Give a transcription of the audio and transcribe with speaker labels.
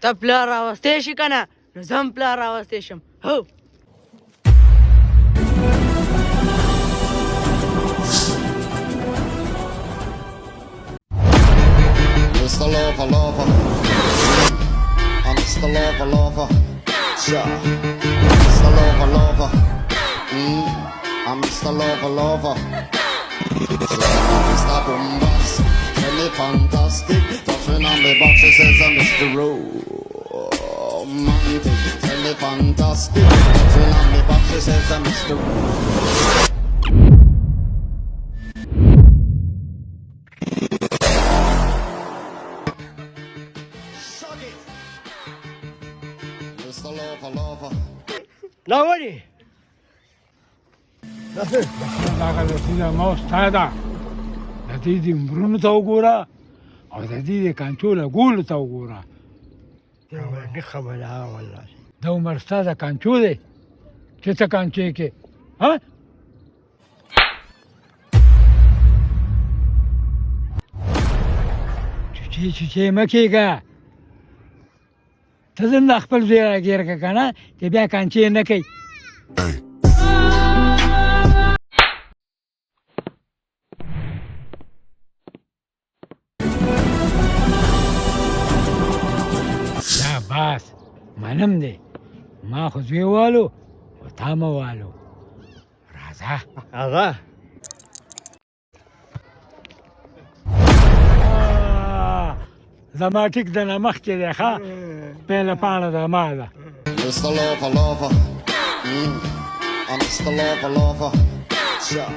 Speaker 1: ته پلار راوستی شي که نه نو زه هم پلار راوستی شم هو
Speaker 2: Mr. Lover, lover. I'm Mr. Lover, lover. Sure. Mr. Lover, lover. I'm Mr. Lover, lover. Mr. Bombas. Tell me fantastic. Touching on the box, she says I'm Mr. Romantic. Tell me fantastic. Touching on the box, she says I'm Mr. Mr. Lover, lover.
Speaker 3: دا ولې
Speaker 4: دغه رسیده ما ستا ده د دې د عمرونو ته وګوره او د دې د کانچو لګولو ته وګوره
Speaker 3: نه خبره والله
Speaker 4: د عمر ستا د کانچو دی چې څه کانچې کې ها چوچې مه کېږه ته زنده خپل زوی راګیر که که نه چې بیا کانچې نه کوي دا باس منم دی ما خو زوی والو او تا مه والو راځه
Speaker 3: هغه
Speaker 4: زما ټیک د نه مخکې دی ښه پیله پاڼه زما ده
Speaker 2: Mr. Lover, lover. I'm Mr. Lover, lover. Sure.